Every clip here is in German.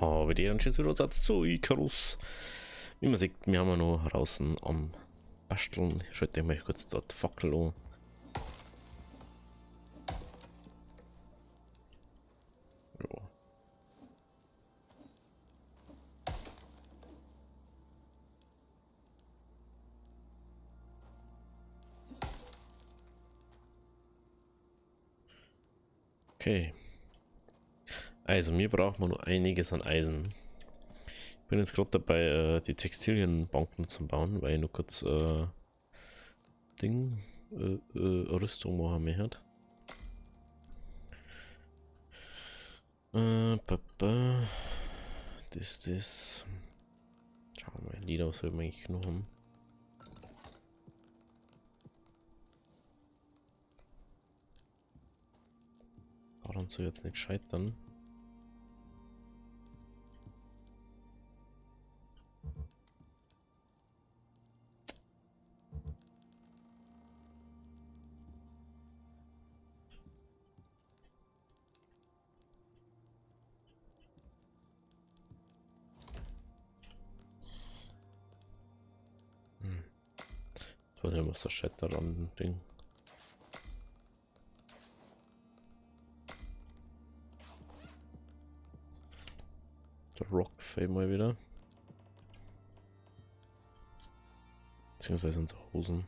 Habe die Ehrenschüsse wieder Satz zu Icarus. Wie man sieht, wir haben noch draußen am Basteln. Ich schalte mal kurz dort die Fackel an. Ja. Okay. Also, mir braucht man nur einiges an Eisen. Ich bin jetzt gerade dabei, die Textilienbanken zu bauen, weil ich nur kurz Rüstung machen möchte. Das. Schauen wir mal, Lieder soll man eigentlich noch haben. Daran soll jetzt nicht scheitern. Ich weiß nicht, was das scheitert an dem Ding. Der Rock fällt mal wieder. Beziehungsweise unsere Hosen.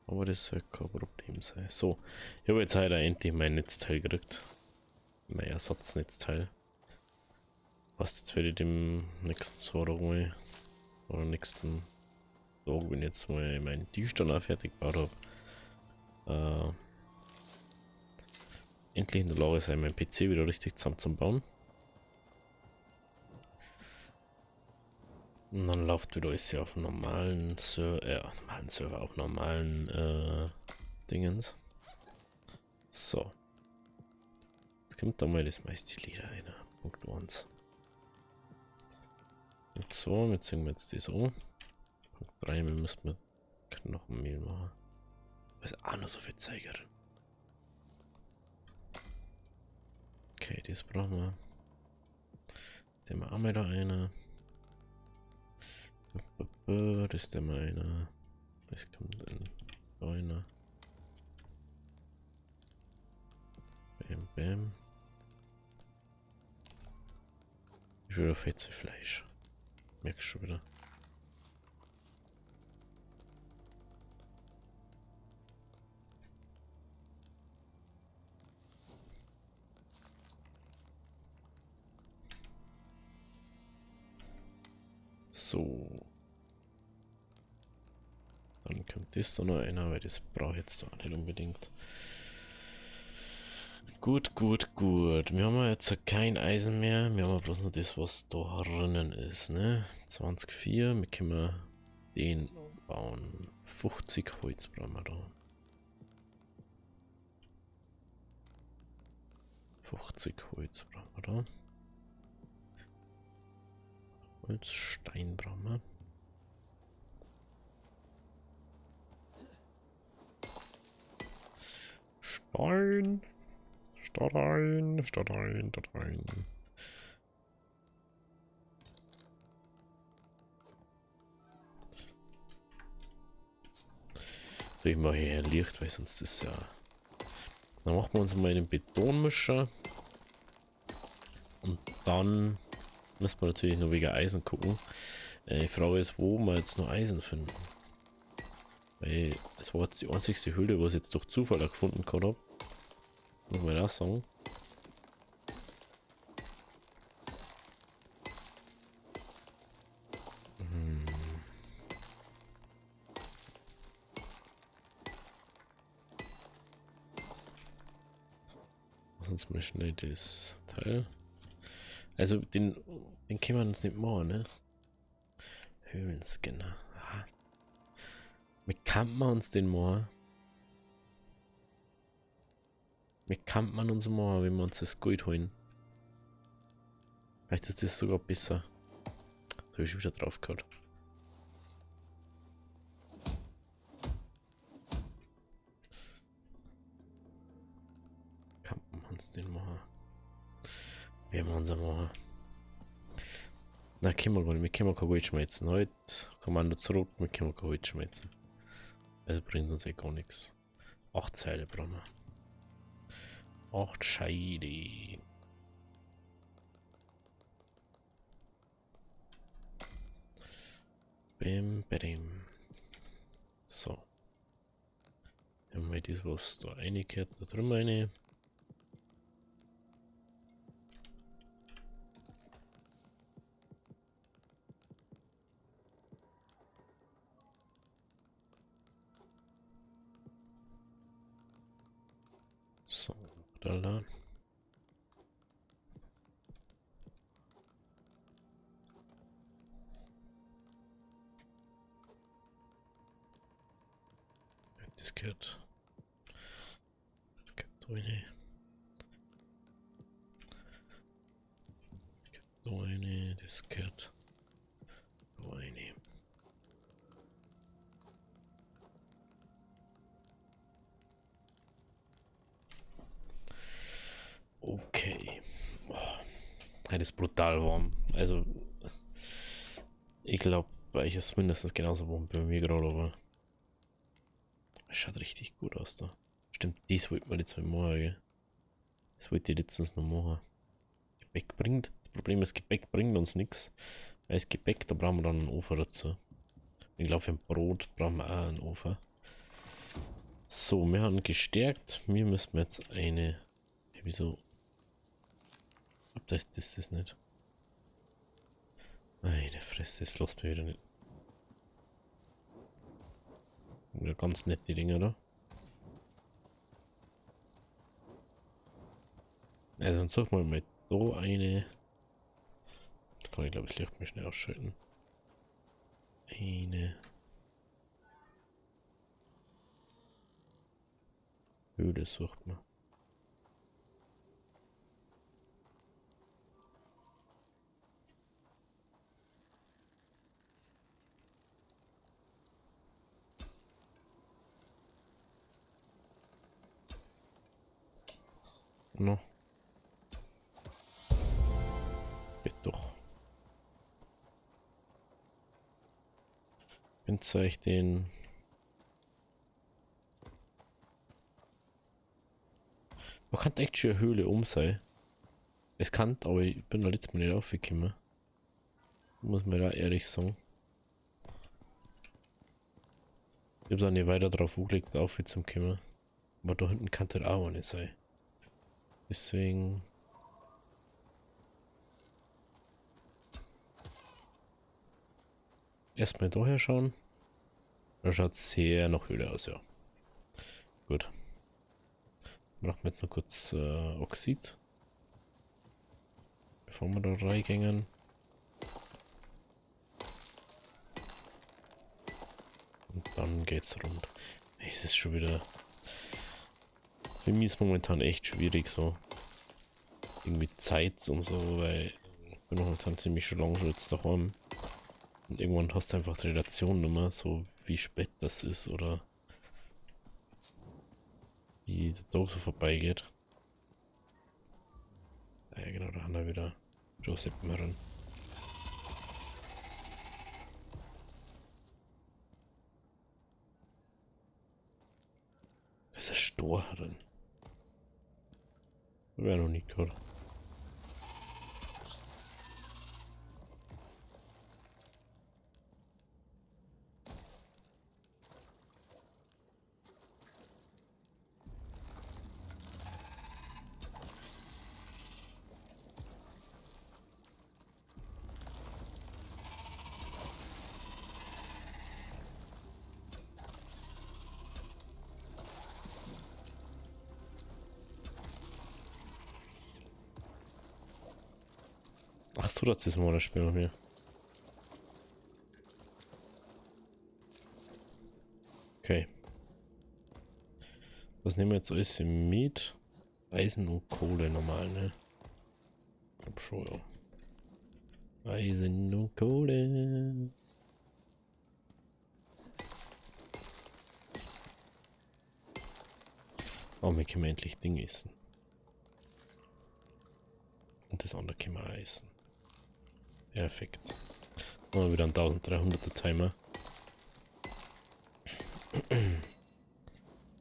Aber das soll kein Problem sein. So, ich habe jetzt heute endlich mein Netzteil gekriegt. Mein Ersatznetzteil. Was jetzt werde ich dem nächsten Zorro mal oder nächsten Tag, wenn ich jetzt mal meinen Tischstand auch fertig gebaut habe, endlich in der Lage sein, mein PC wieder richtig zusammenzubauen. Und dann läuft wieder alles ja auf normalen Server, auf normalen Dingens. So. Jetzt kommt da mal das meiste Lieder rein. Punkt 1. Und so, jetzt sehen wir jetzt das an. Punkt 3, wir müssen Knochenmehl machen. Das ist auch noch so viel Zeiger. Okay, das brauchen wir. Jetzt haben wir auch mal da eine. Das ist der meine. Was kommt denn? Einer. Bam, bam. Ich will auf jetzt Fleisch. Merkst schon wieder. So. Dann kommt das da noch einer, weil das brauche ich jetzt auch nicht unbedingt. Gut. Wir haben jetzt kein Eisen mehr. Wir haben bloß noch das, was da drinnen ist, ne? 20,4. Wir können den bauen. 50 Holz brauchen wir da. 50 Holz brauchen wir da. Holzstein brauchen wir. Stein. So, ich mache hier Licht, weil sonst ist ja. Dann machen wir uns mal einen Betonmischer. Und dann müssen wir natürlich noch wegen Eisen gucken. Die Frage ist, wo wir jetzt noch Eisen finden. Weil es war jetzt die einzigste Höhle, was ich jetzt durch Zufall gefunden habe. Muss man das sagen. Sonst mal schnell das Teil. Also den können wir uns nicht machen, ne? Höhlenscanner. Aha. Wie kann man uns den machen? Wie kann man uns machen, wenn wir uns das Gold holen? Vielleicht ist das sogar besser. Da habe ich schon wieder drauf gehabt. Kann man uns den machen? Werden wir uns machen. Na, wir können kein Gold schmelzen. Heute Kommando zurück, wir können kein Gold schmelzen. Das bringt uns eh gar nichts. 8 Seile brauchen wir. 8 Scheide. Bim, bim. So. Dann haben wir das, was da reingehört, da drüben rein. So, da. Das gehört. Das gehört da rein. Da rein, das gehört da rein. Okay. Boah. Das ist brutal warm. Also, ich glaube, ich ist mindestens genauso warm bei mir gerade, aber es schaut richtig gut aus da. Stimmt, das wollten wir jetzt mal machen, gell? Das wollte ich letztens noch machen. Gepäck bringt. Das Problem ist, Gepäck bringt uns nichts. Weil das Gepäck, da brauchen wir dann einen Ofen dazu. Ich glaube, für ein Brot brauchen wir auch einen Ofen. So, wir haben gestärkt. Wir müssen jetzt eine. Ja, wieso? Das ist nicht. Meine Fresse, das lässt mich wieder nicht. Wieder ganz nett, die Dinger da. Also, dann suchen wir mal da eine. Da kann ich, glaube ich, das Licht mal schnell ausschalten. Eine Höhle sucht man. No. Geht doch. Wenn ich den. Man kann echt schon eine Höhle sein. Es kann, aber ich bin da letztes Mal nicht aufgekommen. Muss man da ehrlich sagen. Ich habe auch nicht weiter drauf angelegt, auf zum Kommen. Aber da hinten kann das auch nicht sein. Deswegen. Erstmal daher schauen. Da schaut sehr nach Höhle aus, ja. Gut. Machen wir jetzt noch kurz Oxid. Bevor wir da reingängen. Und dann geht's rund. Es ist schon wieder. Für mich ist momentan echt schwierig so. Irgendwie Zeit und so, weil ich bin momentan ziemlich schon lange schon jetzt daheim. Und irgendwann hast du einfach die Relation nicht mehr, so wie spät das ist oder wie der Tag so vorbeigeht. Ja genau, da haben wir wieder Joseph Meren. Das ist Storharin. Wäre noch nicht gehört. Ach so, das ist mal das Spiel noch mehr. Okay. Was nehmen wir jetzt alles mit? Eisen und Kohle normal, ne? Ich glaub schon, ja. Eisen und Kohle. Oh, wir können endlich Dinge essen. Und das andere können wir auch essen. Perfekt. Oh, wieder ein 1300er Timer.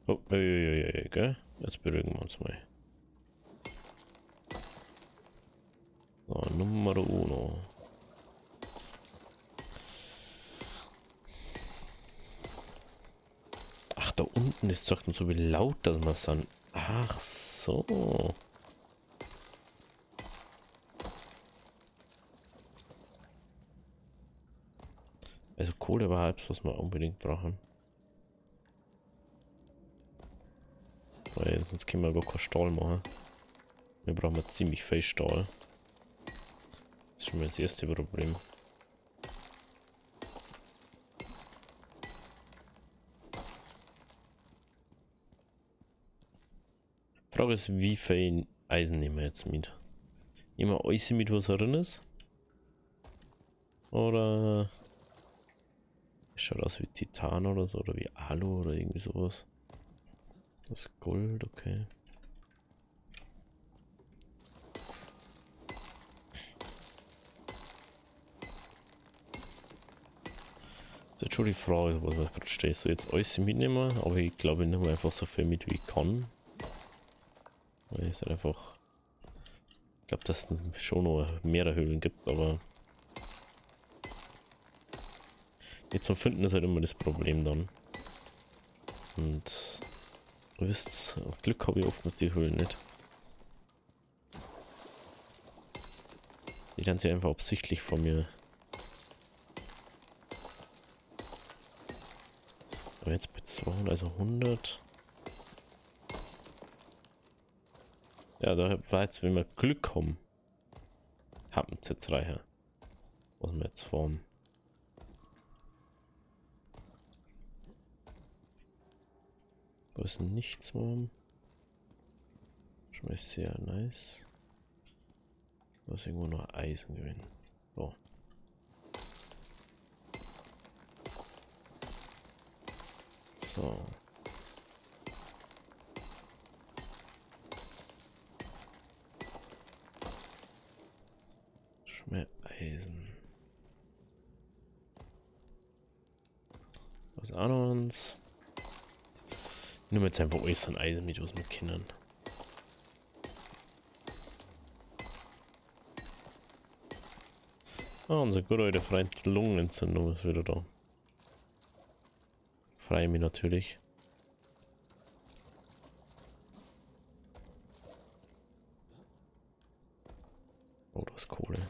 Oh, gell? Jetzt beruhigen wir uns mal. So, Nummer uno. Ach, da unten ist doch so wie laut, dass man dann. Ach so. Also Kohle war halb, was wir unbedingt brauchen. Weil sonst können wir gar keinen Stahl machen. Wir brauchen ziemlich viel Stahl. Das ist schon mal das erste Problem. Die Frage ist, wie viel Eisen nehmen wir jetzt mit? Nehmen wir alles mit, was drin ist? Oder schaut aus wie Titan oder so, oder wie Alu oder irgendwie sowas. Das ist Gold, okay. Das ist jetzt schon die Frage, was gerade steht. So jetzt alles mitnehmen, aber ich glaube, ich nehme einfach so viel mit, wie ich kann. Weil es halt einfach. Ich glaube, dass es schon noch mehrere Höhlen gibt, aber. Die zum Finden ist halt immer das Problem dann. Und. Ihr wisst, Glück habe ich oft mit den Höhlen nicht. Die dann sie einfach absichtlich von mir. Aber jetzt bei 200, also 100. Ja, da war jetzt, wenn wir Glück haben, haben wir jetzt reicher. Was wir jetzt formen. Da ist nichts mehr. Schon mal sehr nice. Da ist irgendwo noch Eisen gewinnen. So. So. Schon mehr Eisen. Was anderes. Nehmen wir jetzt einfach alles an Eisen mit, was wir kennen. Ah, unser guter alte Freund Lungenentzündung ist wieder da. Freue mich natürlich. Oh, das ist Kohle.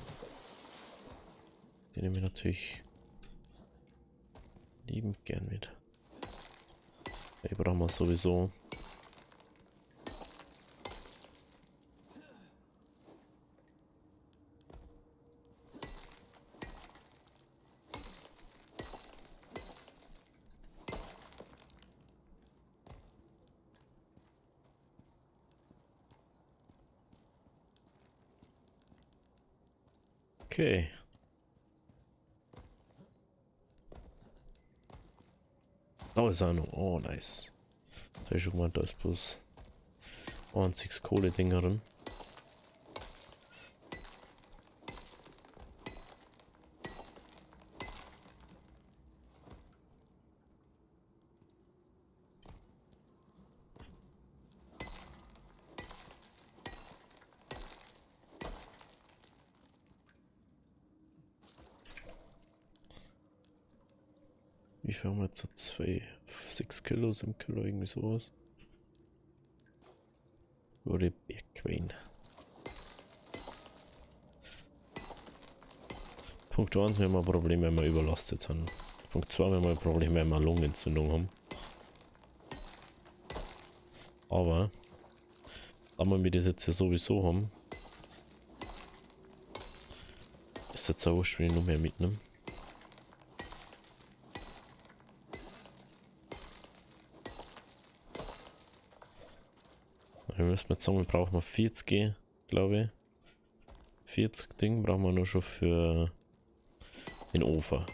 Die nehmen wir natürlich liebend gern mit. Die brauchen wir sowieso. Okay. Oh, ist auch noch. Oh, nice. Da habe ich schon gemeint, da ist bloß 1 Kohle-Dinger drin. Wie viel haben wir jetzt? 6 Kilo, 7 Kilo, irgendwie sowas. Wurde Bergqueen. Punkt 1, wir haben ein Problem, wenn wir überlastet sind. Punkt 2, wir haben ein Problem, wenn wir Lungenentzündung haben. Aber, da wir das jetzt ja sowieso haben, ist jetzt auch wurscht, wenn ich noch mehr mitnehme. Wir müssen jetzt sagen, wir brauchen 40, glaube ich. 40 Ding brauchen wir nur schon für den Ofen.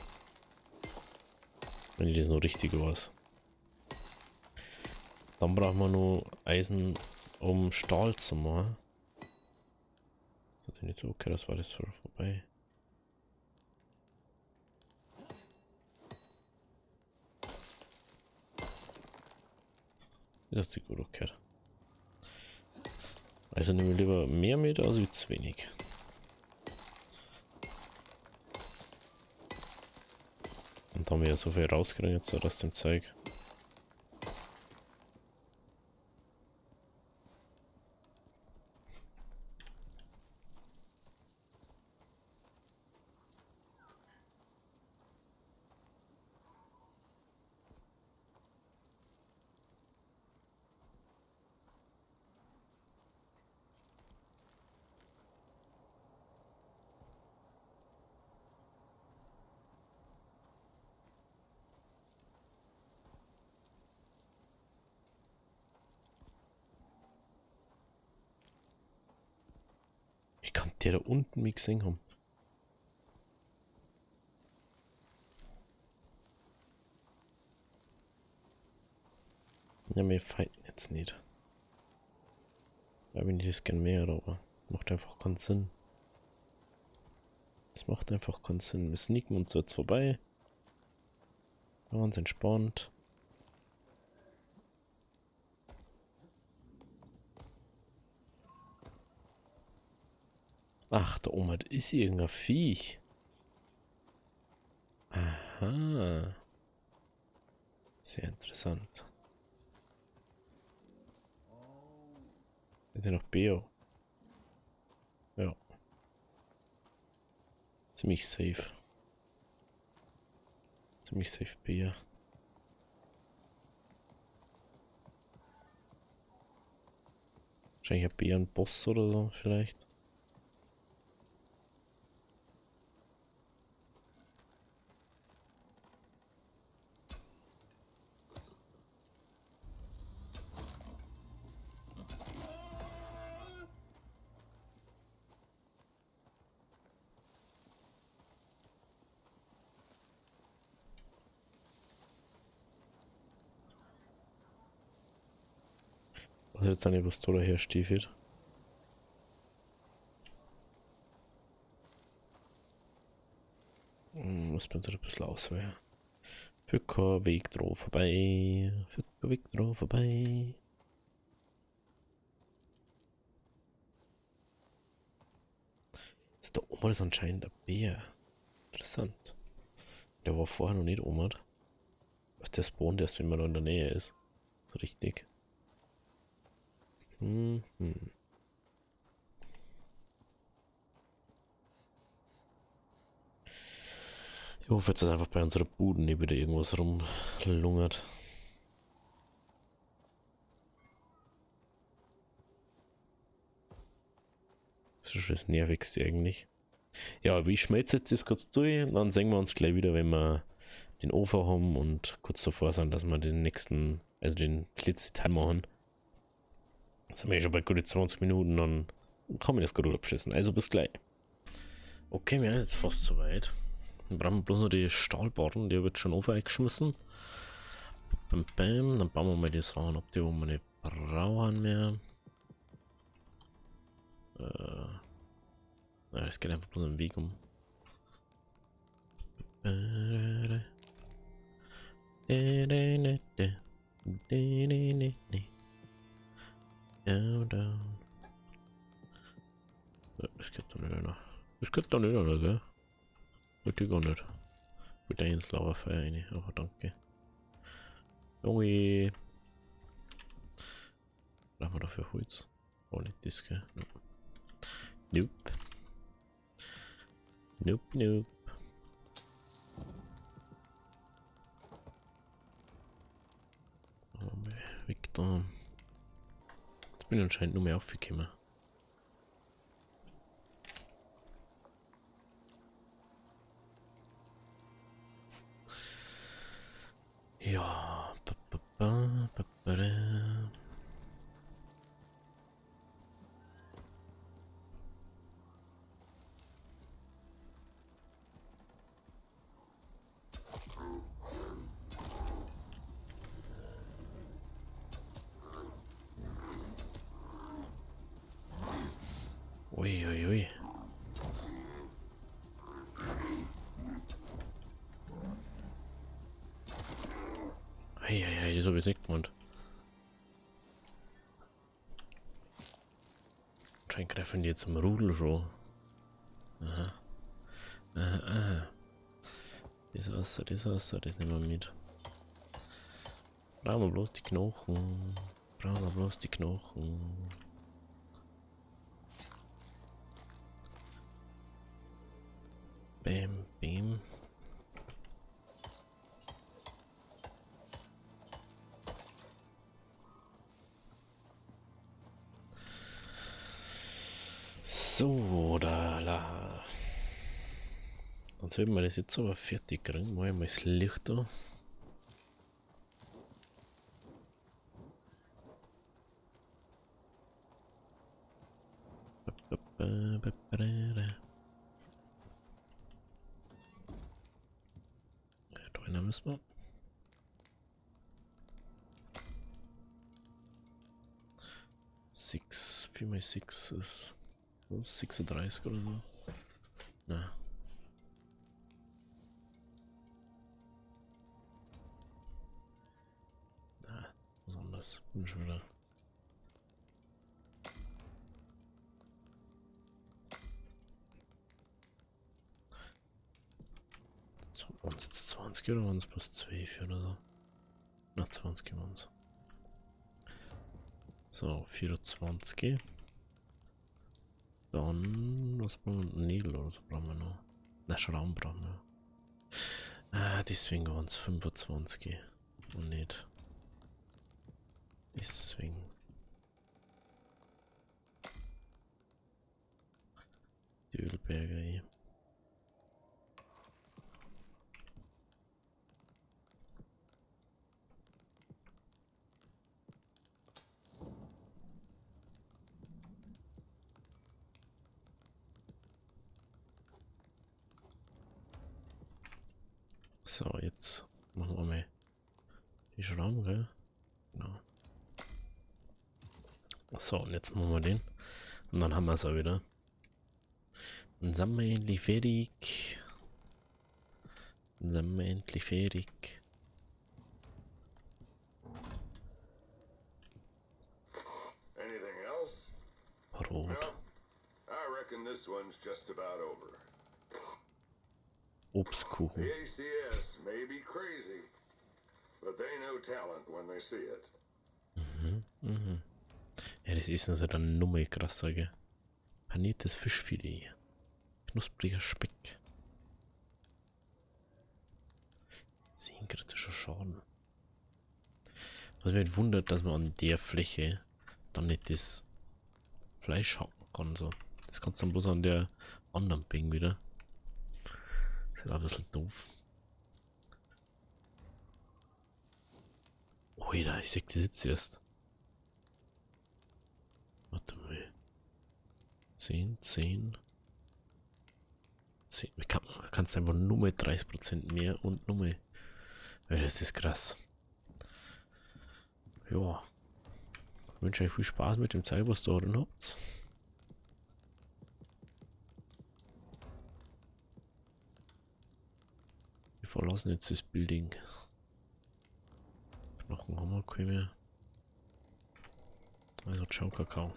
Wenn ich das noch richtig weiß. Dann brauchen wir nur Eisen, um Stahl zu machen. Das hat nicht so, okay, das war das vorbei. Das hat sich gut gehört. Also nehmen wir lieber mehr mit als zu wenig. Und da haben wir ja so viel rausgekriegt jetzt aus dem Zeug. Ich kann der da unten mich gesehen haben. Ja, wir fighten jetzt nicht. Da bin ich das gern mehr, aber macht einfach keinen Sinn. Es macht einfach keinen Sinn. Wir sneaken uns jetzt vorbei. Ganz entspannt. Ach, da oben ist irgendein Viech. Aha. Sehr interessant. Ist ja noch Beo. Ja. Ziemlich safe. Ziemlich safe Beo. Wahrscheinlich ein Beo ein Boss oder so, vielleicht. Was jetzt eine Pistole herstiefelt. Muss man da ein bisschen auswählen. Für keinen Weg drauf vorbei. Für keinen Weg drauf vorbei. Ist da oben ist anscheinend ein Bär. Interessant. Der war vorher noch nicht oben. Was der spawnt erst, wenn man da in der Nähe ist. So richtig. Ich hoffe jetzt, dass einfach bei unserer Buden nicht wieder irgendwas rumlungert. Das ist schon das Nervigste eigentlich. Ja, aber ich schmelze jetzt das kurz durch und dann sehen wir uns gleich wieder, wenn wir den Ofen haben und kurz davor sind, dass wir den nächsten, also den letzten Teil machen. Das haben wir ja schon bei gute 20 Minuten, dann kann man das gut abschießen. Also bis gleich. Okay, wir sind jetzt fast soweit. Dann brauchen wir bloß noch die Stahlbarren, die wird schon aufgeschmissen. Bam, bam, dann bauen wir mal die Sachen ab, die wo wir nicht brauchen mehr. Ja, das geht einfach bloß einen Weg um. Ja, das geht doch nicht einer. Das geht doch nicht einer, gell? Wirklich gar nicht. Bitte ins Lauerfeuer rein, aber danke. Junge. Brauchen wir dafür Holz? Oh, nicht das, gell? Nope. Nope, nope. Weg da. Jetzt bin ich anscheinend nur mehr aufgekommen. Ja. Ui, ui, ui. Eieiei, das habe ich nicht gemeint. Anscheinend greifen die jetzt im Rudel schon. Aha. Aha, aha. Das nehmen wir mit. Brauchen wir bloß die Knochen. Brauchen wir bloß die Knochen. Bam, bam. So, da, la. Dann sollten wir das jetzt aber fertig kriegen. Mal das Licht da. Da müssen wir. 4 mal 6 ist 36 oder so. Na. Na, was anderes. Bin schon wieder. Waren es jetzt 20 oder waren es plus 12 oder so? Na, 20 waren es. So, 24. Dann, was brauchen wir? Nägel oder so brauchen wir noch. Na, Schrauben brauchen wir. Ah, deswegen waren es 25. Und nicht. Deswegen. Die Ölberge hier. So, jetzt machen wir mal die Schrauben, gell? Genau. So, und jetzt machen wir den. Und dann haben wir es auch wieder. Dann sind wir endlich fertig. Dann sind wir endlich fertig. Anything else? Rot. Well, I reckon this one's just about over. Obstkuchen. The ACS may be crazy, but they know talent when they see it. Mhm. Ja, das Essen ist ja dann Nummer krasser, gell? Paniertes Fischfilet. Knuspriger Speck. 10 kritischer Schaden. Was mich halt wundert, dass man an der Fläche dann nicht das Fleisch hacken kann. So. Das kannst du dann bloß an der anderen Bing wieder. Das ist halt auch ein bisschen doof. Oida, ich sag das jetzt erst. Warte mal. 10. Kannst einfach nur mit 30% mehr und nur mit. Ja, das ist krass. Ja. Ich wünsche euch viel Spaß mit dem Zeug, was ihr da drin habt. Wir verlassen jetzt das Building. Knochen haben wir keine mehr. Also ciao Kakao.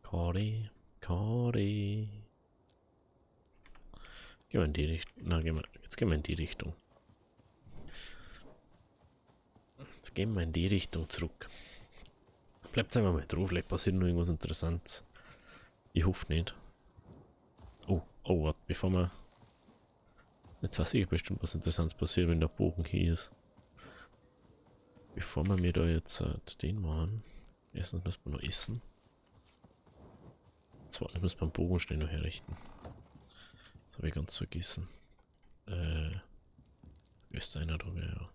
Kari. Gehen wir in die Richtung. Na, jetzt gehen wir in die Richtung. Jetzt gehen wir in die Richtung zurück. Bleibt einfach mal drauf, vielleicht passiert noch irgendwas Interessantes. Ich hoffe nicht. Oh, warte, bevor wir. Jetzt weiß ich bestimmt, was Interessantes passiert, wenn der Bogen hier ist. Bevor wir mir da jetzt den machen. Erstens müssen wir noch essen. Zweitens müssen wir den Bogen schnell noch herrichten. Das habe ich ganz vergessen. Ist einer da, ja.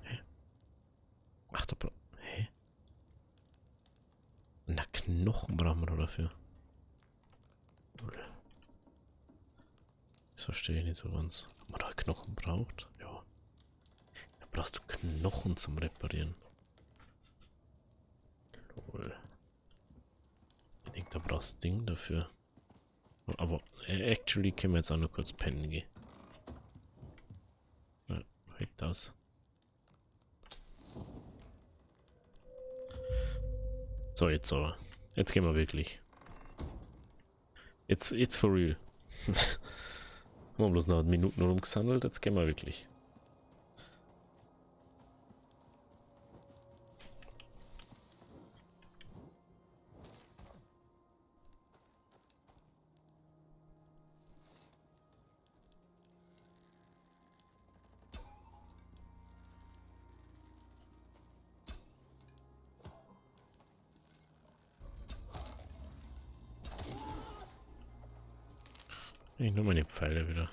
Hä? Ach, da hä? Na, Knochen brauchen wir da dafür. Das verstehe ich nicht so ganz. Ob man da Knochen braucht? Ja. Da brauchst du Knochen zum Reparieren. Lol. Ich denke, da brauchst du Ding dafür. Aber Actually können wir jetzt auch noch kurz pennen gehen. Ja, reicht aus. So, jetzt aber. Jetzt gehen wir wirklich. Jetzt for real. Haben wir bloß noch Minuten rumgesammelt, jetzt gehen wir wirklich. Ich nur meine Pfeile wieder.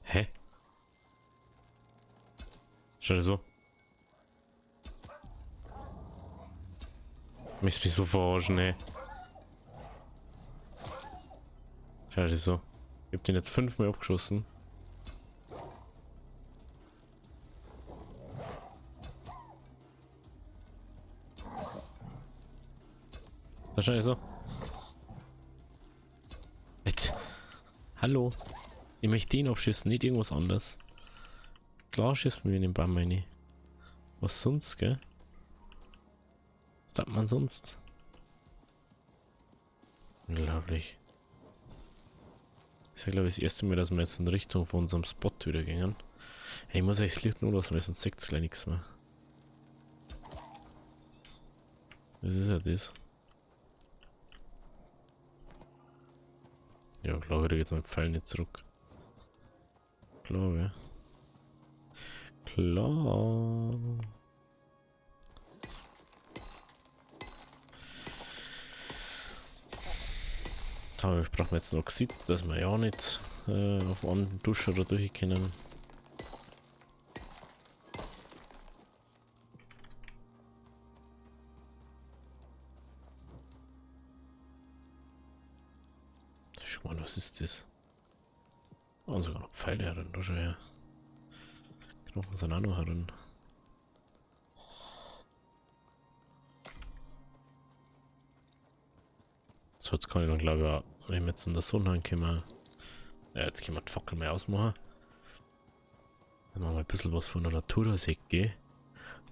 Hä? Schau so. Mich so verarschen, ey. Schau so. Ich hab den jetzt 5-mal abgeschossen. Wahrscheinlich so. Jetzt. Hallo. Ich möchte den abschießen, nicht irgendwas anderes. Klar schießt man mir den Baum rein. Was sonst, gell? Was sagt man sonst? Unglaublich. Das ist ja, glaube ich, das erste Mal, dass wir jetzt in Richtung von unserem Spot wieder gingen. Hey, ich muss echt das Licht nur lassen, weil sonst sieht es gleich nichts mehr. Was ist ja das? Ja, klar, wieder geht mein Pfeil nicht zurück. Klar, ja. Klar. Aber ich brauche jetzt noch Oxid, dass wir ja nicht auf einen Duscher da durch können. Schau mal, was ist das? Und sogar noch Pfeile herin, da schon her. Knochen sind auch noch herin. So, jetzt kann ich dann glaube ich auch, wenn wir jetzt in der Sonne ankommen, jetzt können wir die Fackel mehr ausmachen. Dann machen wir ein bisschen was von der Natur aus gell?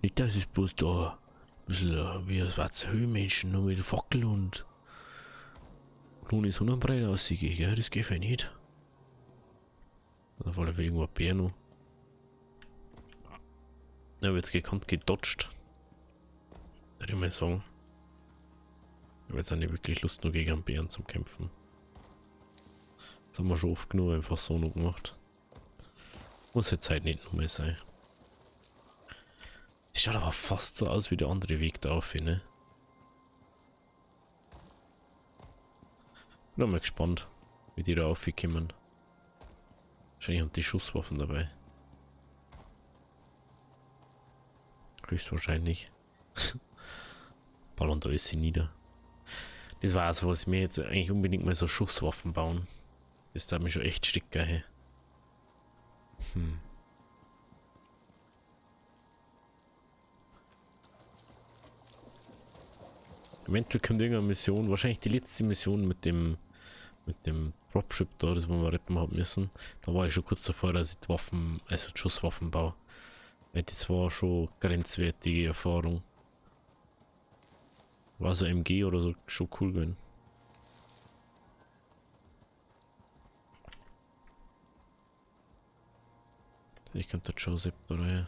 Nicht, dass es bloß da ein bisschen wie ein schwarzer Höhlenmenschen nur mit der Fackel und ohne Sonnenbrille aussieht, gell? Das geht ja nicht. Da war irgendwo ein Bär noch. Ja, aber jetzt gekonnt gedodged. Würde ich mal sagen. Ich habe jetzt auch nicht wirklich Lust, nur gegen einen Bären zu kämpfen. Das haben wir schon oft genug einfach so noch gemacht. Muss jetzt halt nicht nochmal sein. Das schaut aber fast so aus wie der andere Weg da auf, ne? Bin mal gespannt, wie die da aufkommen. Wahrscheinlich haben die Schusswaffen dabei. Höchstwahrscheinlich. Ballern da ist sie nieder. Das war also, was ich mir jetzt eigentlich unbedingt mal so Schusswaffen bauen. Das da mich schon echt sticker, hey. Eventuell kommt irgendeine Mission, wahrscheinlich die letzte Mission mit dem Dropship da, das wir retten haben müssen. Da war ich schon kurz davor, dass ich die Waffen, also die Schusswaffen baue. Weil das war schon grenzwertige Erfahrung. War so MG oder so schon cool gewesen. Ich könnte der Joseph da her.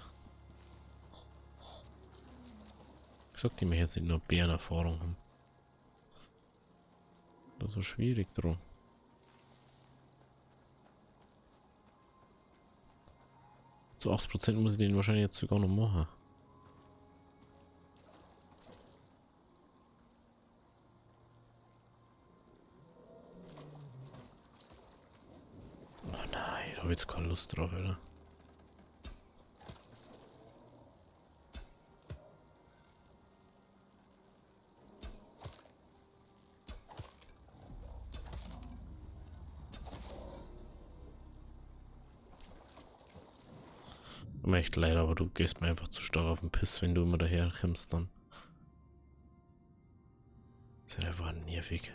Ich sag, die mir jetzt nicht nur Bärenerfahrung haben. Das ist so schwierig drum. Zu 80% muss ich den wahrscheinlich jetzt sogar noch machen. Oh nein, da habe ich jetzt keine Lust drauf, oder? Tut mir echt leid, aber du gehst mir einfach zu stark auf den Piss, wenn du immer daher kommst dann. Das ist einfach nervig.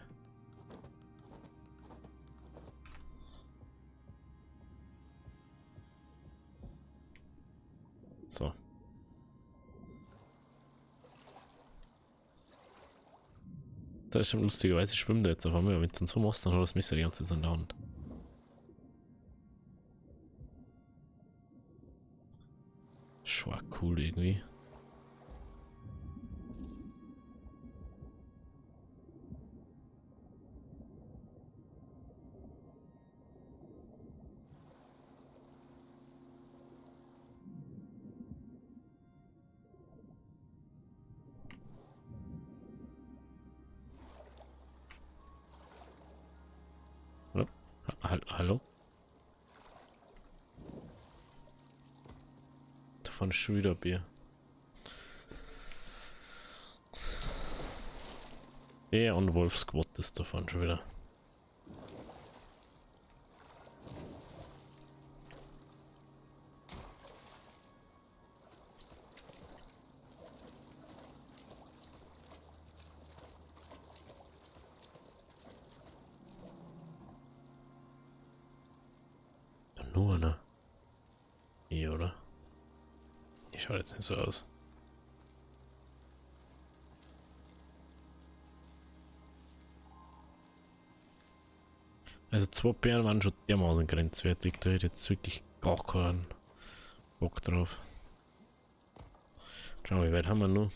So. Da ist schon lustigerweise schwimmt er jetzt auf einmal, wenn du dann so machst, dann hat das Messer die ganze Zeit in der Hand. Schon cool irgendwie. Hallo? Hallo? Da vorne ist schon wieder Bier. Bär und Wolfsquad ist davon schon wieder. Nur, ne? Hier, oder? Die schaut jetzt nicht so aus. Also 2 Bären waren schon dermaßen grenzwertig, da hätte ich jetzt wirklich gar keinen Bock drauf. Schauen wir, wie weit haben wir noch?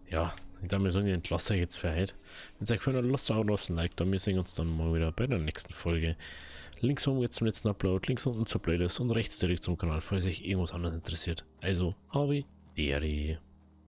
Ja, ich glaube, wir sollen die entlassen jetzt für heute. Wenn es euch gefallen hat, lasst auch noch ein Like da. Wir sehen uns dann mal wieder bei der nächsten Folge. Links oben jetzt zum letzten Upload, links unten zur Playlist und rechts direkt zum Kanal, falls euch irgendwas anderes interessiert. Also, Harvey, Deri.